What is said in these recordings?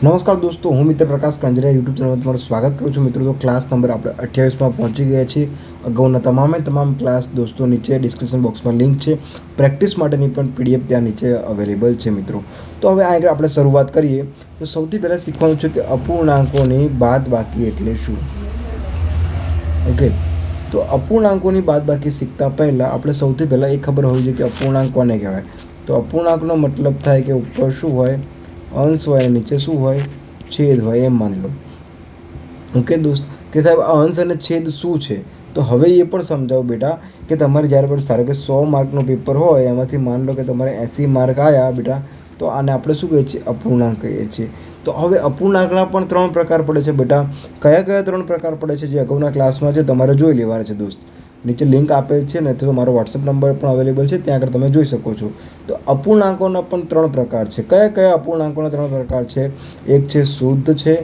નમસ્કાર દોસ્તો, હું મિત્ર પ્રકાશ કંજરિયા યુટ્યુબ ચેનલમાં તમારું સ્વાગત કરું છું. મિત્રો, તો ક્લાસ નંબર આપણે 28માં પહોંચી ગયા છીએ. અગાઉના તમામ ક્લાસ દોસ્તો નીચે ડિસ્ક્રિપ્શન બોક્સમાં લિંક છે. પ્રેક્ટિસ માટેની પણ પીડીએફ ત્યાં નીચે અવેલેબલ છે મિત્રો. તો હવે આગળ આપણે શરૂઆત કરીએ. તો સૌથી પહેલાં શીખવાનું છે કે અપૂર્ણાંકોની બાદબાકી એટલે શું. ઓકે, તો અપૂર્ણાંકોની બાદબાકી શીખતા પહેલાં આપણે સૌથી પહેલાં એ ખબર હોવી જોઈએ કે અપૂર્ણાંક કોને કહેવાય. તો અપૂર્ણાંકનો મતલબ થાય કે ઉપર શું હોય, અંશ હોય, નીચે શું હોય, છેદ હોય, એમ માની લો. ઓકે દોસ્ત, કે સાહેબ આ અંશ અને છેદ શું છે. તો હવે એ પણ સમજાવો બેટા કે તમારે જ્યારે પણ સારું કે 100 માર્કનું પેપર હોય, એમાંથી માની લો કે તમારે 80 માર્ક આવ્યા બેટા, તો આને આપણે શું કહીએ છીએ, અપૂર્ણાંક કહીએ છીએ. તો હવે અપૂર્ણાંકના પણ 3 પ્રકાર પડે છે બેટા. કયા 3 પ્રકાર પડે છે જે અગાઉના ક્લાસમાં છે, તમારે જોઈ લેવાના છે દોસ્ત. નીચે લિંક આપેલ છે ને, તો મારો વોટ્સઅપ નંબર પણ અવેલેબલ છે, ત્યાં આગળ તમે જોઈ શકો છો. તો અપૂર્ણાંકોના પણ 3 પ્રકાર છે. કયા અપૂર્ણાંકોના 3 પ્રકાર છે? એક છે શુદ્ધ છે,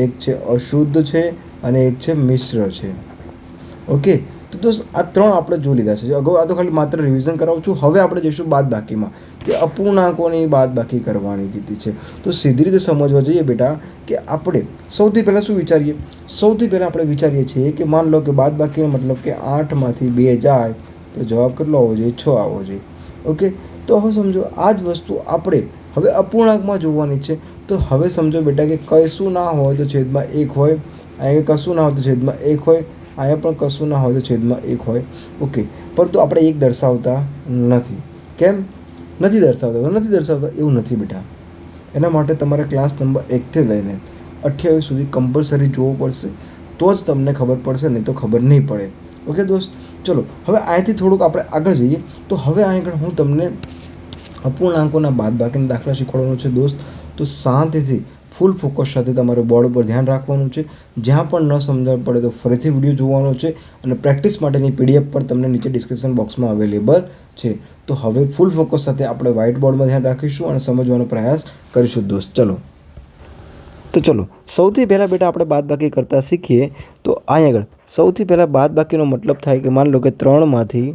એક છે અશુદ્ધ છે, અને એક છે મિશ્ર છે. ઓકે, તો દોસ્ત આ 3 આપણે જોઈ લીધા છે. અગાઉ આ તો ખાલી માત્ર રિવિઝન કરાવું છું. હવે આપણે જઈશું બાદબાકીમાં, કે અપૂર્ણાંકોની બાદબાકી કરવાની કીધી છે. તો સીધી રીતે સમજવા જઈએ બેટા કે આપણે સૌથી પહેલાં શું વિચારીએ. સૌથી પહેલાં આપણે વિચારીએ છીએ કે માન લો કે બાદબાકીનો મતલબ કે 8માંથી 2 જાય તો જવાબ કેટલો આવવો જોઈએ? 6 આવવો જોઈએ. ઓકે, તો હવે સમજો આ જ વસ્તુ આપણે હવે અપૂર્ણાંકમાં જોવાની છે. તો હવે સમજો બેટા કે કશું ના હોય તો છેદમાં 1 હોય, અહીંયા કશું ના હોય તો છેદમાં 1 હોય, અહીંયા પણ કશું ના હોય તો છેદમાં 1 હોય. ઓકે, પરંતુ આપણે 1 દર્શાવતા નથી. કેમ નથી દર્શાવતા? એવું નથી બેટા. એના માટે તમારે ક્લાસ નંબર 1થી લઈને 28 સુધી કમ્પલસરી જોવું પડશે, તો જ તમને ખબર પડશે, નહીં તો ખબર નહીં પડે. ઓકે દોસ્ત, ચલો હવે અહીંથી થોડુંક આપણે આગળ જઈએ. તો હવે અહીં આગળ હું તમને અપૂર્ણાંકોના બાદબાકીના દાખલા શીખવાડવાનો છે દોસ્ત. તો શાંતિથી ફૂલ ફોકસ સાથે તમારે બોર્ડ ઉપર ધ્યાન રાખવાનું છે. જ્યાં પણ ન સમજણ પડે તો ફરીથી વિડીયો જોવાનો છે, અને પ્રેક્ટિસ માટેની પીડીએફ પણ તમને નીચે ડિસ્ક્રિપ્શન બોક્સમાં અવેલેબલ છે. તો હવે ફૂલ ફોકસ સાથે આપણે વ્હાઇટ બોર્ડમાં ધ્યાન રાખીશું અને સમજવાનો પ્રયાસ કરીશું દોસ્ત. ચલો સૌથી પહેલાં બેટા આપણે બાદબાકી કરતાં શીખીએ. તો અહીં આગળ સૌથી પહેલાં બાદબાકીનો મતલબ થાય કે માની લો કે 3માંથી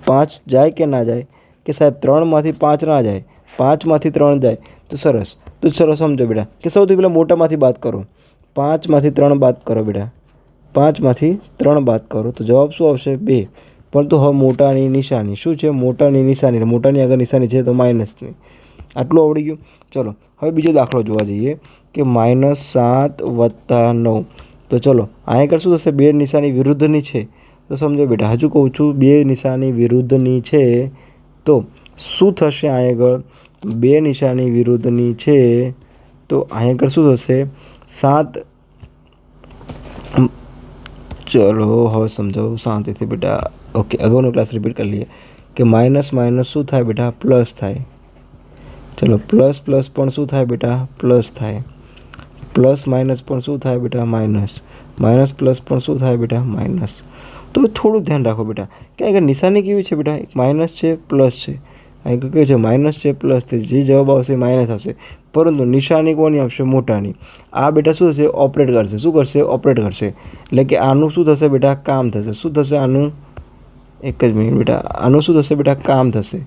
5 જાય કે ના જાય, કે સાહેબ 3માંથી 5 ના જાય, 5માંથી 3 જાય, તો સરસ. તો ચલો સમજો બેટા કે સૌથી પહેલાં મોટામાંથી બાદ કરો. 5માંથી 3 બાદ કરો બેટા, 5માંથી 3 બાદ કરો તો જવાબ શું આવશે? 2. પરંતુ હવે મોટાની નિશાની શું છે? મોટાની નિશાની, મોટાની આગળ નિશાની છે તો માઇનસની. આટલું આવડી ગયું. ચલો હવે બીજો દાખલો જોવા જઈએ કે -7 + 9. તો ચલો અહીં આગળ શું થશે? 2 નિશાની વિરુદ્ધની છે. તો સમજો બેટા, હજુ કહું છું, 2 નિશાની વિરુદ્ધની છે તો શું થશે? અહીં આગળ 2 નિશાની વિરુદ્ધની છે તો અહીં આગળ શું થશે? 7. ચલો હવે સમજાવું શાંતિથી બેટા. ઓકે, અગાઉનો ક્લાસ રિપીટ કરી લઈએ કે માઇનસ શું થાય બેટા? પ્લસ થાય. ચલો પ્લસ પણ શું થાય બેટા? પ્લસ થાય. પ્લસ માઇનસ પણ શું થાય બેટા? માઇનસ. માઇનસ પ્લસ પણ શું થાય બેટા? માઇનસ. તો થોડું ધ્યાન રાખો બેટા કે આગળ નિશાની કેવી છે બેટા? એક માઇનસ છે, પ્લસ છે. અહીં કેવું છે? માઇનસ છે, પ્લસ છે. જે જવાબ આવશે માઇનસ આવશે, પરંતુ નિશાની કોની આવશે? મોટાની. આ બેટા શું થશે? ઓપરેટ કરશે. શું કરશે? ઓપરેટ કરશે. એટલે કે આનું શું થશે બેટા? કામ થશે. શું થશે આનું? એક જ મિનિટ બેટા. આનું શું થશે બેટા? કામ થશે.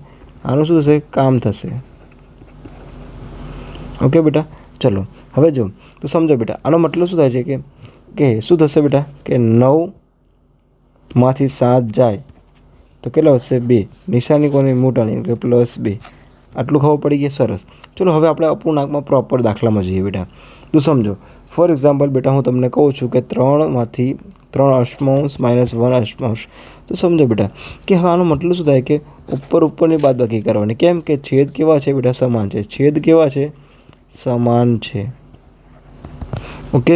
આનું શું થશે? કામ થશે. ઓકે બેટા, ચલો હવે જો તો સમજો બેટા આનો મતલબ શું થાય છે કે શું થશે બેટા કે 9માંથી 7 જાય તો કેટલા હશે? 2. નિશાની કોની? મોટાની, એટલે +2. આટલું ખબર પડી ગઈ? સરસ. ચલો હવે આપણે અપૂર્ણાંકમાં પ્રોપર દાખલામાં જઈએ બેટા. તો સમજો ફોર એક્ઝામ્પલ બેટા, હું તમને કહું છું કે 3માંથી 3/8 - 1/8. તો સમજો બેટા કે હવે આનો મતલબ શું થાય કે ઉપરની બાદબાકી કરવાની. કેમ કે છેદ કેવા છે બેટા? સમાન છે. છેદ કેવા છે? સમાન છે. ઓકે,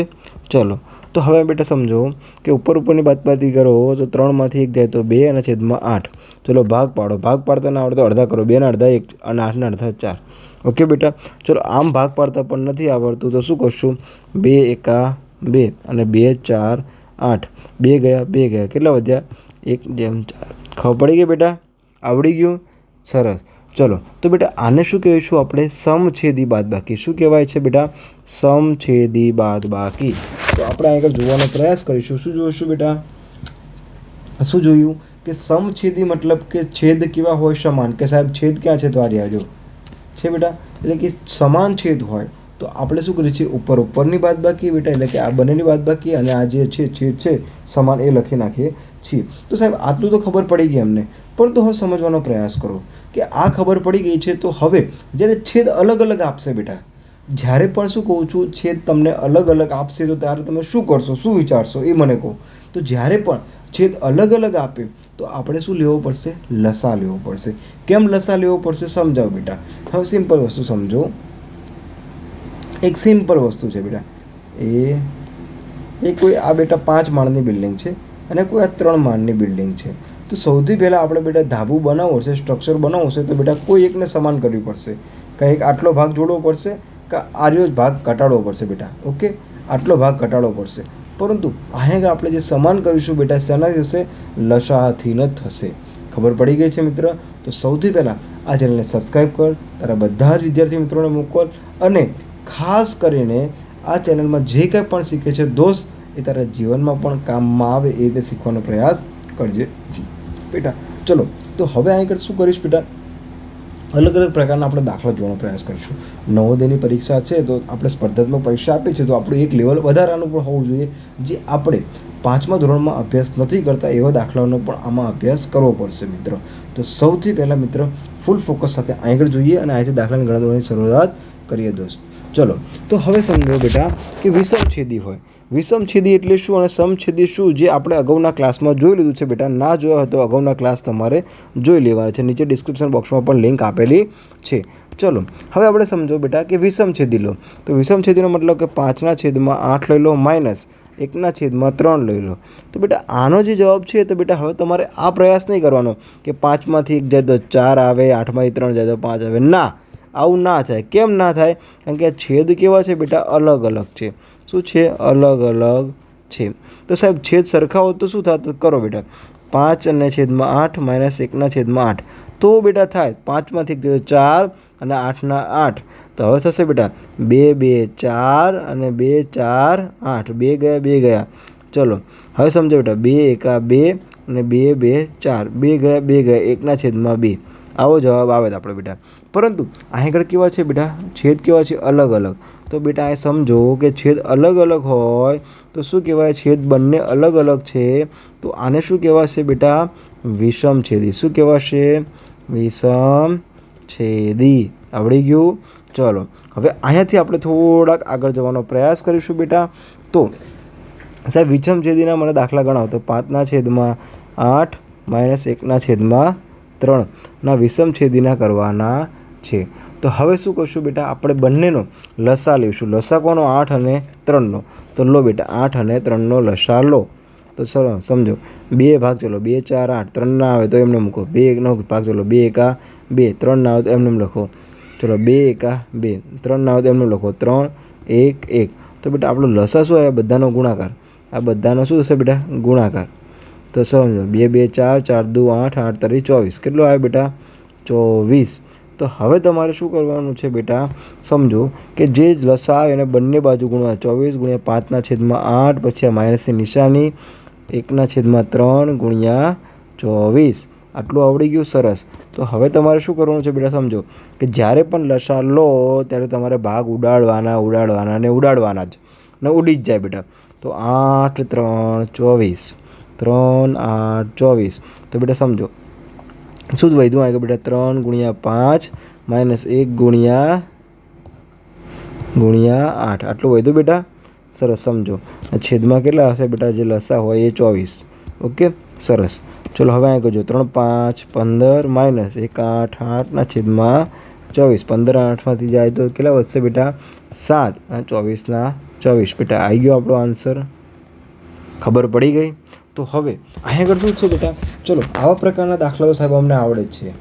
ચલો તો હવે બેટા સમજો કે ઉપરની બાદબાકી કરો તો 3માંથી 1 જાય તો 2 અને છેદમાં 8. ચલો ભાગ પાડો. ભાગ પાડતા ના આવડે તો અડધા કરો. 2 ના અડધા 1 અને 8 ના અડધા 4. ઓકે બેટા, ચલો આમ ભાગ પાડતા પણ નથી આવડતું તો શું કરશું? 2 એકા 2 અને 2 4 8. 2 ગયા. કેટલા વધ્યા? 1/4. ખબર પડી ગઈ બેટા? આવડી ગયું? સરસ. ચલો તો બેટા આને શું કહીશું આપણે? સમછેદી બાદબાકી. શું કહેવાય છે બેટા? સમછેદી બાદબાકી. તો આપણે આગળ જોવાનો પ્રયાસ કરીશું. શું જોઈશું બેટા? શું જોયું કે સમછેદી મતલબ કે છેદ કેવા હોય? સમાન. કે સાહેબ છેદ ક્યાં છે? તો આ રહ્યા જો છે બેટા. એટલે કે સમાન છેદ હોય તો આપણે શું કરીએ છીએ, ઉપરની બાદબાકી બેટા, એટલે કે આ બંનેની બાદબાકી અને આ જે છે છેદ છે સમાન, એ લખી નાખીએ છીએ. તો સાહેબ આટલું તો ખબર પડી ગઈ અમને, પરંતુ હવે સમજવાનો પ્રયાસ કરો કે આ ખબર પડી ગઈ છે. તો હવે જ્યારે છેદ અલગ અલગ આપશે બેટા, જ્યારે પણ શું કહું છું, છેદ તમને અલગ અલગ આપશે તો ત્યારે તમે શું કરશો, શું વિચારશો એ મને કહો. તો જ્યારે પણ છેદ અલગ અલગ આપે તો આપણે શું લેવો પડશે, લસા લેવો પડશે. કેમ લસા લેવો પડશે સમજાવો બેટા. હવે સિમ્પલ વસ્તુ સમજો, એક સિમ્પલ વસ્તુ છે બેટા. એ કોઈ આ બેટા 5 માળની બિલ્ડિંગ છે અને કોઈ આ 3 માળની બિલ્ડિંગ છે. તો સૌથી પહેલાં આપણે બેટા ધાબુ બનાવવું છે, સ્ટ્રક્ચર બનાવવું છે, તો બેટા કોઈ એકને સમાન કરવી પડશે. કંઈક આટલો ભાગ જોડવો પડશે કે આર્યો ભાગ ઘટાડવો પડશે બેટા. ઓકે, આટલો ભાગ ઘટાડવો પડશે. પરંતુ અહીંયા આપણે જે સમાન કરીશું બેટા, શેનાથી થશે, લસાથી જ થશે. ખબર પડી ગઈ છે મિત્ર? તો સૌથી પહેલાં આ ચેનલને સબસ્ક્રાઈબ કર, તારા બધા જ વિદ્યાર્થી મિત્રોને મોકલ, અને ખાસ કરીને આ ચેનલમાં જે કંઈ પણ શીખે છે દોસ્ત, એ તારા જીવનમાં પણ કામમાં આવે એ રીતે શીખવાનો પ્રયાસ કરજે બેટા. ચલો, તો હવે અહીં શું કરીશ બેટા, અલગ અલગ પ્રકારના આપણે દાખલા જોવાનો પ્રયાસ કરીશું. નવોદયની પરીક્ષા છે તો આપણે સ્પર્ધાત્મક પરીક્ષા આપી છે, તો આપણું એક લેવલ વધારાનું પણ હોવું જોઈએ. જે આપણે 5મા ધોરણમાં અભ્યાસ નથી કરતા એવા દાખલાઓનો પણ આમાં અભ્યાસ કરવો પડશે મિત્રો. તો સૌથી પહેલાં મિત્ર ફૂલ ફોકસ સાથે આગળ જોઈએ અને અહીંથી દાખલાની ગણતરીની શરૂઆત કરીએ દોસ્ત. ચલો, તો હવે સમજો બેટા કે વિષમછેદી હોય. વિષમછેદી એટલે શું અને સમછેદી શું, જે આપણે અગાઉના ક્લાસમાં જોઈ લીધું છે બેટા. ના જોયો હોય તો અગાઉના ક્લાસ તમારે જોઈ લેવાના છે, નીચે ડિસ્ક્રિપ્શન બોક્સમાં પણ લિંક આપેલી છે. ચલો, હવે આપણે સમજો બેટા કે વિષમછેદી લો. તો વિષમછેદીનો મતલબ કે 5ના છેદમાં 8 લઈ લો માઇનસ 1ના છેદમાં 3 લઈ લો. તો બેટા આનો જે જવાબ છે, તો બેટા હવે તમારે આ પ્રયાસ નહીં કરવાનો કે 5માંથી 1 જાય તો 4 આવે, 8માંથી 3 જાય તો 5 આવે. ના, આવું ના થાય. કેમ ના થાય? કારણ કે આ છેદ કેવા છે બેટા, અલગ અલગ છે. શું છે? અલગ અલગ છે. તો સાહેબ છેદ સરખા હોત તો શું થાય? કરો બેટા, 5 છેદમાં 8 માઇનસ 1 છેદમાં 8. તો બેટા થાય 5માંથી 1 4 અને 8ના 8. તો હવે થશે બેટા 2 2 4 અને 2 4 8. 2 ગયા 2 ગયા. ચલો હવે સમજો બેટા, 2 1 2 અને 2 2 4. 2 ગયા 2 ગયા, 1 છેદમાં 2. આવો જવાબ આવે આપણે બેટા. પરંતુ આગળ કેવા છે બેટા, છેદ કેવા છે, અલગ અલગ. તો બેટા એ સમજો કે છેદ અલગ અલગ હોય તો શું કહેવાય, છેદ બંને અલગ અલગ છે તો આને શું કહેવાશે બેટા, વિષમછેદી. શું કહેવાશે? વિષમછેદી. આવડી ગયું? ચલો, હવે અહીંયાથી આપણે થોડાક આગળ જવાનો પ્રયાસ કરીશું બેટા. તો સાહેબ વિષમછેદીના મને દાખલા ગણાવો. તો 5ના છેદમાં 8 માઇનસ 1ના છેદમાં 3 ના વિષમછેદીના કરવાના છે. તો હવે શું કરશું બેટા, આપણે બંનેનો લસા લઈશું. લસા કોનો? 8 અને 3નો. તો લો બેટા, 8 અને 3નો લસા લો. તો ચલો સમજો, 2 ભાગ, ચલો 2 4 8. 3 ના આવે તો એમને મૂકો. 2 1નો ભાગ, ચલો 2 1 2. 3 ના આવે તો એમને લખો. ચલો 2 1 2. 3 ના આવે તો એમને લખો. 3 1 1. તો બેટા આપણો લસા શું આવે? બધાનો ગુણાકાર. આ બધાનો શું થશે બેટા? ગુણાકાર. તો સમજો 2 2 4 4 2 8 8 3 24. કેટલો આવે બેટા? 24. તો હવે તમારે શું કરવાનું છે બેટા, સમજો કે જે લસા આવે એને બંને બાજુ ગુણવા. 24 ગુણ્યા 5ના છેદમાં 8, પછી આ માઇનસની નિશાની, 1ના છેદમાં 3 ગુણ્યા 24. આટલું આવડી ગયું? સરસ. તો હવે તમારે શું કરવાનું છે બેટા, સમજો કે જ્યારે પણ લસા લો ત્યારે તમારે ભાગ ઉડાડવાના ને ઉડાડવાના જ, ને ઉડી જ જાય બેટા. તો 8 3 24. 3 8 24. તો બેટા સમજો શું જ વધ્યું આગળ બેટા, 3 ગુણ્યા 5 માઇનસ 1 ગુણ્યા 8. આટલું વધ્યું બેટા. સરસ. સમજો છેદમાં કેટલા હશે બેટા, જે લસા હોય એ 24. ઓકે, સરસ. ચલો હવે આગળ જો, 3 5 15 માઇનસ 1 8 8ના છેદમાં 24. 15 8માંથી જાય તો કેટલા વધશે બેટા? 7 અને 24ના 24. બેટા આવી ગયો આપણો આન્સર. ખબર પડી ગઈ? તો હવે અહીં આગળ શું છે બેટા, ચલો આવા પ્રકારના દાખલાઓ સાહેબ અમને આવડે જ છે.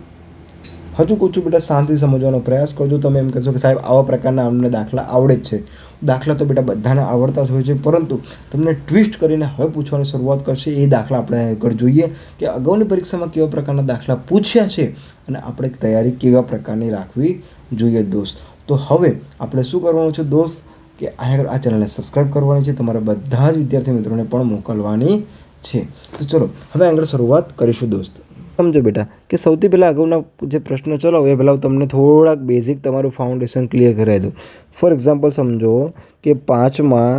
હજુ કહું છું બેટા, શાંતિ સમજવાનો પ્રયાસ કરજો. તમે એમ કહેશો કે સાહેબ આવા પ્રકારના અમને દાખલા આવડે જ છે. દાખલા તો બેટા બધાને આવડતા જ હોય છે, પરંતુ તમને ટ્વિસ્ટ કરીને હવે પૂછવાની શરૂઆત કરશે. એ દાખલા આપણે આગળ જોઈએ કે અગાઉની પરીક્ષામાં કેવા પ્રકારના દાખલા પૂછ્યા છે અને આપણે તૈયારી કેવા પ્રકારની રાખવી જોઈએ દોસ્ત. તો હવે આપણે શું કરવાનું છે દોસ્ત, કે આગળ આ ચેનલને સબસ્ક્રાઈબ કરવાની છે, તમારા બધા જ વિદ્યાર્થી મિત્રોને પણ મોકલવાની છે. તો ચલો હવે આગળ શરૂઆત કરીશું દોસ્ત. સમજો બેટા કે સૌથી પહેલાં અગાઉના જે પ્રશ્ન ચલાવો એ પહેલાં તમને થોડાક બેઝિક તમારું ફાઉન્ડેશન ક્લિયર કરાવી દઉં. ફોર એક્ઝામ્પલ સમજો કે 5માં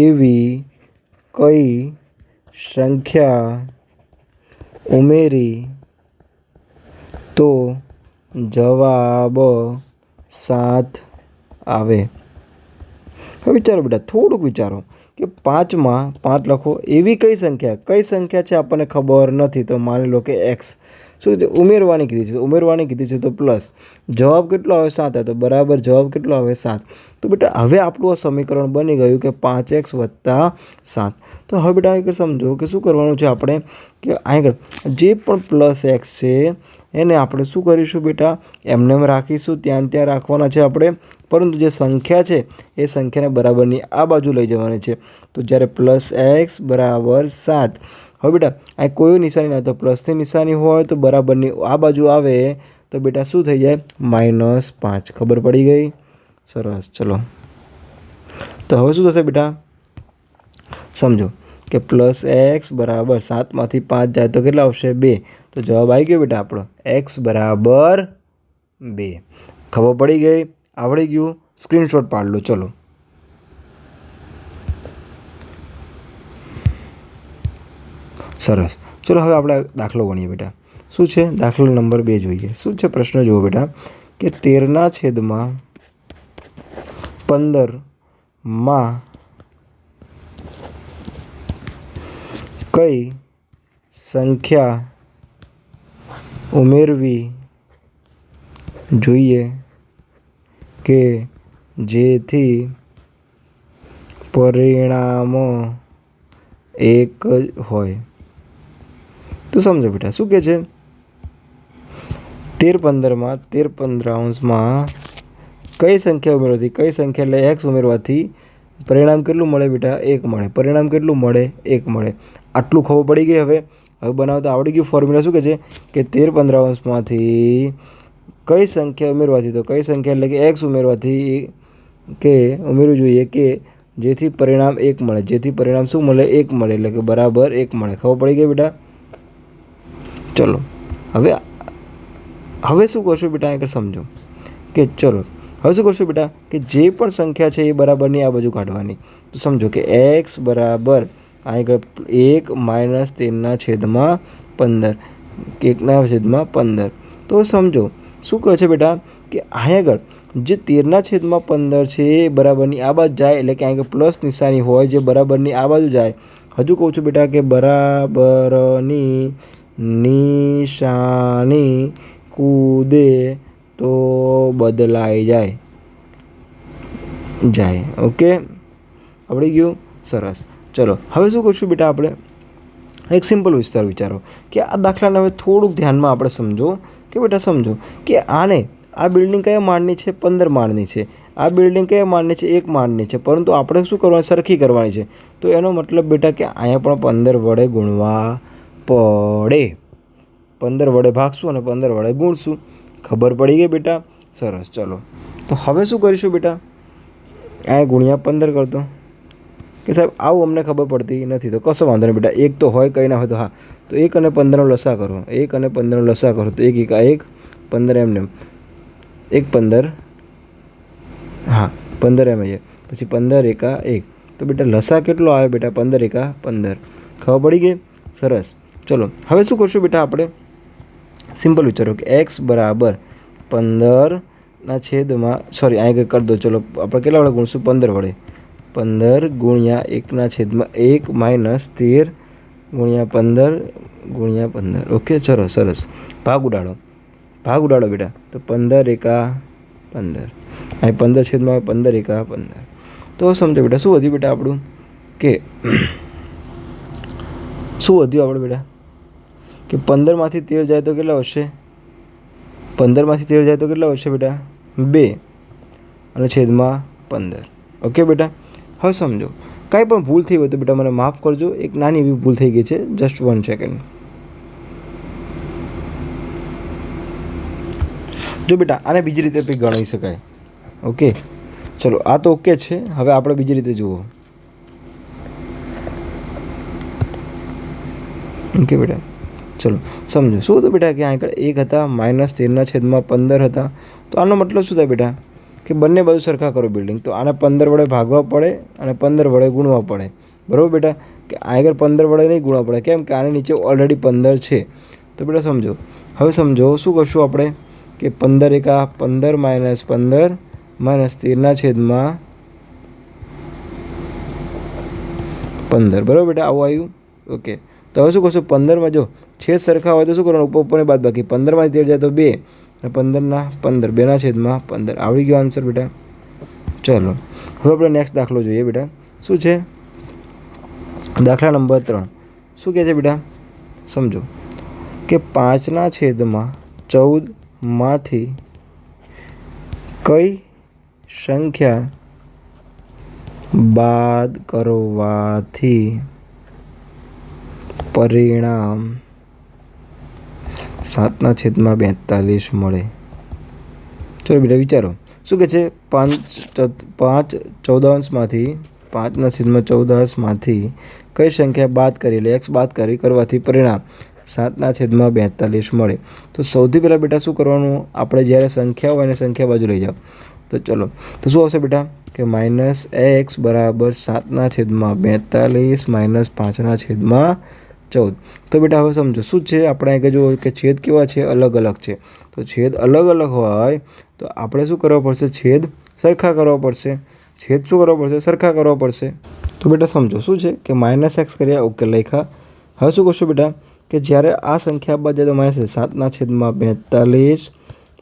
એવી કઈ સંખ્યા ઉમેરી તો જવાબ 7 આવે. હવે વિચારો બેટા, થોડુંક વિચારો કે 5માં 5 લખો. એવી કઈ સંખ્યા છે આપણને ખબર નથી, તો માની લો કે એક્સ. શું કીધું? ઉમેરવાની કીધી છે. ઉમેરવાની કીધી છે તો પ્લસ. જવાબ કેટલો આવે? 7 આવે. તો બરાબર જવાબ કેટલો આવે? 7. તો બેટા હવે આપણું આ સમીકરણ બની ગયું કે 5x + 7. તો હવે બેટા આગળ સમજો કે શું કરવાનું છે આપણે, કે આગળ જે પણ પ્લસ એક્સ છે એને આપણે શું કરીશું બેટા, એમને એમ રાખીશું, ત્યાં રાખવાના છે આપણે. પરંતુ જે સંખ્યા છે એ સંખ્યાને બરાબરની આ બાજુ લઈ જવાની છે. તો જ્યારે +x = 7. હવે બેટા આ કોઈ નિશાની ના, તો પ્લસની નિશાની હોય તો બરાબરની આ બાજુ આવે તો બેટા શું થઈ જાય? -5. ખબર પડી ગઈ? સરસ. ચલો તો હવે શું થશે બેટા, સમજો કે +x = 7માંથી 5 જાય તો કેટલા આવશે? 2. તો જવાબ આવી ગયો બેટા આપણો x = 2. ખબર પડી ગઈ? આવડી ગયું? સ્ક્રીનશોટ પાડ લો. ચલો સરસ. ચલો હવે આપણે દાખલો ગણીએ બેટા. શું છે? દાખલો નંબર 2 જોઈએ. શું છે પ્રશ્ન? જુઓ બેટા કે 13/15માં કઈ સંખ્યા ઉમેરવી જોઈએ કે જેથી પરિણામ એક જ હોય? તો સમજો બેટા શું કહે છે, 13/15માં 13/15 કઈ સંખ્યા ઉમેરવાથી, કઈ સંખ્યા એટલે એક્સ ઉમેરવાથી પરિણામ કેટલું મળે બેટા? 1 મળે. પરિણામ કેટલું મળે? 1 મળે. આટલું ખબર પડી ગઈ. હવે બનાવતા આવડી ગયું. ફોર્મ્યુલા શું કહે છે કે 13/15માંથી કઈ સંખ્યા ઉમેરવાથી, તો કઈ સંખ્યા એટલે કે એક્સ ઉમેરવાથી કે ઉમેરવું જોઈએ કે જેથી પરિણામ 1 મળે. જેથી પરિણામ શું મળે? 1 મળે. એટલે કે બરાબર 1 મળે. ખબર પડી ગઈ બેટા? ચલો હવે શું કરશું બેટા? આગળ સમજો કે ચલો હવે શું કરશું બેટા કે જે પણ સંખ્યા છે એ બરાબરની આ બાજુ કાઢવાની. તો સમજો કે x બરાબર આગળ 1 - 13/15. 1/15. તો સમજો શું કહે છે બેટા કે આગળ જે 13/15 છે એ બરાબરની આ બાજુ જાય, એટલે કે આગળ પ્લસ નિશાની હોય જે બરાબરની આ બાજુ જાય. હજુ કહું છું બેટા કે બરાબરની નિશાની કૂદે તો બદલાઈ જાય. ઓકે, આવડી ગયું? સરસ. ચલો હવે શું કરશું બેટા આપણે, એક સિમ્પલ વિસ્તાર વિચારો કે આ દાખલાને હવે થોડુંક ધ્યાનમાં આપણે સમજો કે બેટા સમજો કે આ બિલ્ડિંગ કયા માળની છે? 15 માળની છે. આ બિલ્ડિંગ કયા માળની છે? 1 માળની છે. પરંતુ આપણે શું કરવાનું? સરખી કરવાની છે. તો એનો મતલબ બેટા કે અહીંયા પણ 15 વડે ગુણવા પડે. 15 વડે ભાગશું અને 15 વડે ગુણશું. ખબર પડી ગઈ બેટા? સરસ. ચલો તો હવે શું કરીશું બેટા, અહીંયા ગુણ્યા 15 કરતો કે સાહેબ આવું અમને ખબર પડતી નથી. તો કશો વાંધો નહીં બેટા, 1 તો હોય, કંઈ ના હોય તો હા. તો 1 અને 15નો લસા કરો. 1 અને 15નો લસા કરો તો 1 × 1 15 એમને 1 15 હા 15 એમ છે. પછી 15 × 1. તો બેટા લસા કેટલો આવે બેટા? 15 × 15. ખબર પડી ગઈ? સરસ. ચલો હવે શું કરશું બેટા આપણે, સિમ્પલ વિચારો કે x બરાબર 15 સોરી અહીં કરી દો. ચલો આપણે કેટલા વડે ગુણશું? 15 વડે. 15 × 1/1 - 13 × 15 × 15. ઓકે, ચલો સરસ. ભાગ ઉડાડો બેટા. તો 15 × 15. અહીં 15/15 × 15. તો સમજો બેટા શું વધ્યું બેટા આપણું, કે શું વધ્યું આપણે બેટા કે 15માંથી 13 જાય તો કેટલા વધશે? 15માંથી 13 જાય તો કેટલા વધશે બેટા? 2 અને છેદમાં 15. ઓકે બેટા, હવે સમજો કાંઈ પણ ભૂલ થઈ હોય તો બેટા મને માફ કરજો. એક નાની એવી ભૂલ થઈ ગઈ છે, જસ્ટ 1 સેકન્ડ. જો બેટા આને બીજી રીતે બી ગણી શકાય. ઓકે ચલો આ તો ઓકે છે. હવે આપણે બીજી રીતે જુઓ. ઓકે બેટા ચલો સમજો શું હતું બેટા કે આગળ 1 હતા -13/15 હતા. તો આનો મતલબ શું થાય બેટા કે બંને બાજુ સરખા કરો બિલ્ડિંગ, તો આને 15 વડે ભાગવા પડે અને 15 વડે ગુણવા પડે. બરાબર બેટા, કે આગળ 15 વડે નહીં ગુણવા પડે, કેમ કે આની નીચે ઓલરેડી 15 છે. તો બેટા સમજો, હવે સમજો શું કરશું આપણે કે 15 એકા 15 -15 -13/15. બરાબર બેટા, આવું આવ્યું. ઓકે, તો હવે શું કરશું 15માં જો છેદ સરખા હોય તો શું કરવાનું, ઉપરની બાદ બાકી 15માંથી 13 જાય તો 2 અને 15 2/15. આવડી ગયો આન્સર બેટા. ચલો હવે આપણે નેક્સ્ટ દાખલો જોઈએ બેટા. શું છે દાખલા નંબર 3. શું કહે છે બેટા, સમજો કે 5/14માંથી કઈ સંખ્યા બાદ કરવાથી પરિણામ 7/42 મળે. ચલો બેટા વિચારો. શું કહે છે 5/14માંથી 5/14માંથી કઈ સંખ્યા બાદ કરી, એટલે એક્સ બાદ કરવાથી પરિણામ 7/42 મળે. તો સૌથી પહેલાં બેટા શું કરવાનું, આપણે જ્યારે સંખ્યા હોય એને સંખ્યા બાજુ લઈ જાઓ. તો ચલો, તો શું આવશે બેટા કે -x બરાબર 7/42 -5/14. તો બેટા હવે સમજો શું છે, આપણે આગળ જુઓ કે છેદ કેવા છે, અલગ અલગ છે. તો છેદ અલગ અલગ હોય તો આપણે શું કરવા પડશે, છેદ સરખા કરવા પડશે. છેદ શું કરવા પડશે, સરખા કરવા પડશે. તો બેટા સમજો શું છે કે -x કર્યા, ઓકે લખ્યા. હવે શું કરશું બેટા કે જ્યારે આ સંખ્યા બાદ જાય તો -7/42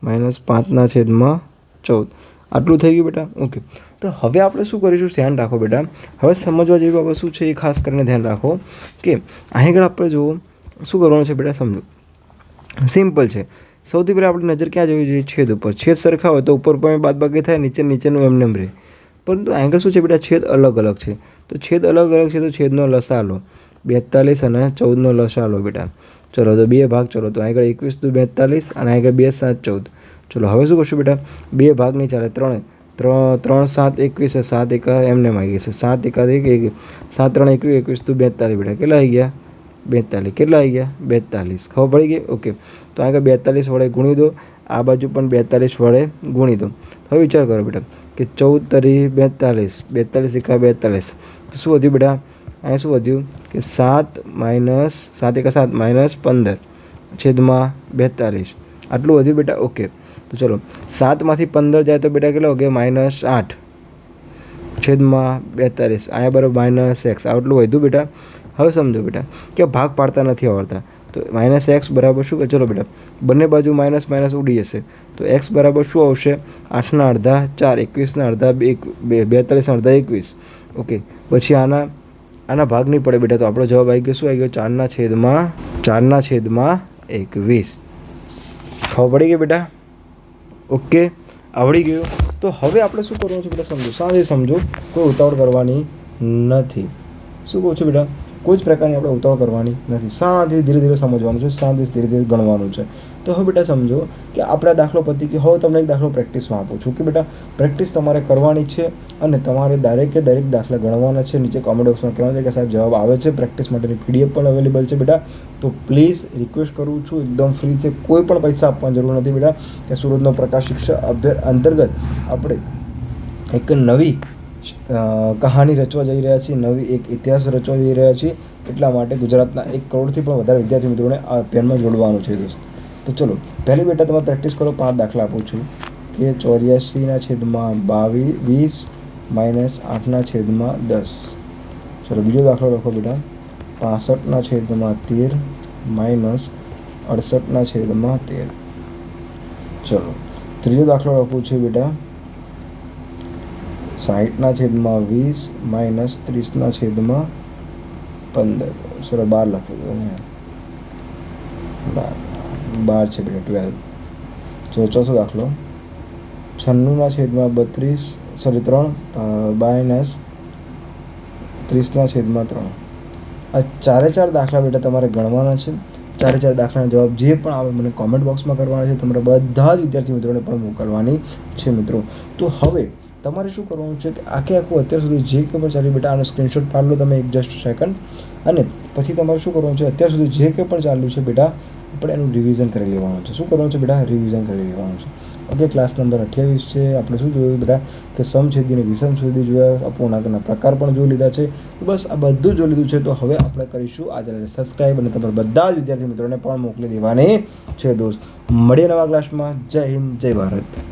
-5/14. આટલું થઈ ગયું બેટા. ઓકે, તો હવે આપણે શું કરીશું, ધ્યાન રાખો બેટા. હવે સમજવા જેવી બાબત શું છે એ ખાસ કરીને ધ્યાન રાખો કે અહીં આગળ આપણે જુઓ શું કરવાનું છે બેટા. સમજો સિમ્પલ છે. સૌથી પહેલાં આપણી નજર ક્યાં જવી જોઈએ, છેદ ઉપર. છેદ સરખા હોય તો ઉપર પણ બાદબાકી થાય, નીચેનું એમને એમ રહે. પરંતુ આગળ શું છે બેટા, છેદ અલગ અલગ છે. તો છેદ અલગ અલગ છે તો છેદનો લસા લો, 42 અને 14નો લસા લો બેટા. ચલો તો 2 ભાગ, ચલો તો આગળ 21 × 42 અને આગળ 2 × 7 = 14. ચલો હવે શું કરશું બેટા, 2 ભાગ નહીં ચાલે, 3 7 21 7 એકા એમને આવી ગઈ છે, 7 એકા 1 7 3 21 21 × 42 બેટા કેટલા આવી ગયા, 42. કેટલા આવી ગયા, 42. ખબર પડી ગઈ. ઓકે, તો આગળ 42 વડે ગુણી દો, આ બાજુ પણ 42 વડે ગુણી દો. હવે વિચાર કરો બેટા કે 14 × 42 42 એકા 42. તો શું વધ્યું બેટા, અહીંયા શું વધ્યું કે 7 એકા 7 -15 /42. આટલું વધ્યું બેટા. ઓકે, તો ચલો 7માંથી 15 જાય તો બેટા કેટલા કે -8 /42. અહીંયા બરાબર -x. આટલું વધ્યું બેટા. હવે સમજો બેટા કે ભાગ પાડતા નથી આવડતા, તો -x બરાબર શું, ચલો બેટા બંને બાજુ માઇનસ માઇનસ ઉડી જશે. તો x બરાબર શું આવશે, 8ના અડધા 4, 21ના અડધા 42ના અડધા 21. ઓકે, પછી આના ભાગ નહીં પડે બેટા. તો આપણો જવાબ આવી ગયો, શું આવી ગયો, 4/21. ખબર પડી ગઈ બેટા. ઓકે, આવડી ગયું. તો હવે આપણે શું કરવાનું છે બેટા, સમજો શાંતિ સમજો, કોઈ ઉતાવળ કરવાની નથી. શું કહું છું બેટા, કોઈ જ પ્રકારની આપણે ઉતાવળ કરવાની નથી. શાંતિથી ધીરે ધીરે સમજવાનું છે, શાંતિથી ધીરે ધીરે ગણવાનું છે. તો હવે બેટા સમજો કે આપણે દાખલો પતી કે હવે તમને એક દાખલો પ્રેક્ટિસમાં આપું છું કે બેટા પ્રેક્ટિસ તમારે કરવાની છે અને તમારે દરેકે દરેક દાખલા ગણવાના છે. નીચે કોમેન્ટ બોક્સમાં કહેવાનું છે કે સાહેબ જવાબ આવે છે. પ્રેક્ટિસ માટેની PDF પણ અવેલેબલ છે બેટા. તો પ્લીઝ રિક્વેસ્ટ કરું છું, એકદમ ફ્રી છે, કોઈ પણ પૈસા આપવાની જરૂર નથી બેટા. કે સુરતનો પ્રકાશ શિક્ષણ અભ્યાસ અંતર્ગત આપણે એક નવી કહાની રચવા જઈ રહ્યા છીએ, નવી એક ઇતિહાસ રચવા જઈ રહ્યા છીએ. એટલા માટે ગુજરાતના 1 કરોડથી પણ વધારે વિદ્યાર્થી મિત્રોને આ અભિયાનમાં જોડવાનું છે દોસ્ત. તો ચલો પહેલી બેટા તમે પ્રેક્ટિસ કરો. 5 દાખલા આપું છું કે 84/22 -8/10. ચલો બીજો દાખલો લખો બેટા, 65/13 -68/13. ચલો ત્રીજો દાખલો લખું છું બેટા, 60/20 -30/15. ચલો 12 લખી દો ને, 12 છે બેટા, 12. ચલો ચોથો દાખલો, 96/32 -30/3. આ 4 દાખલા બેટા તમારે ગણવાના છે. 4 દાખલાના જવાબ જે પણ આવે મને કોમેન્ટ બોક્સમાં કરવાના છે. તમારા બધા જ વિદ્યાર્થી મિત્રોને પણ મોકલવાની છે મિત્રો. તો હવે તમારે શું કરવાનું છે કે આખું અત્યાર સુધી જે કંઈ પણ ચાલ્યું બેટા આનો સ્ક્રીનશોટ પાડી લો તમે એક જસ્ટ સેકન્ડ, અને પછી તમારે શું કરવાનું છે અત્યાર સુધી જે કંઈ પણ ચાલ્યું છે બેટા આપણે એનું રિવિઝન કરી લેવાનું છે. શું કરવાનું છે બેટા? રિવિઝન કરી લેવાનું છે. ઓકે, ક્લાસ નંબર 28 છે. આપણે શું જોયું બેટા કે સમછેદી અને વિષમછેદી જોયા, અપૂર્ણાંકના પ્રકાર પણ જોઈ લીધા છે. બસ આ બધું જોઈ લીધું છે. તો હવે આપણે કરીશું આ ચેનલને સબસ્ક્રાઈબ અને તમારા બધા જ વિદ્યાર્થી મિત્રોને પણ મોકલી દેવાની છે દોસ્ત. મળીએ નવા ક્લાસમાં. જય હિન્દ, જય ભારત.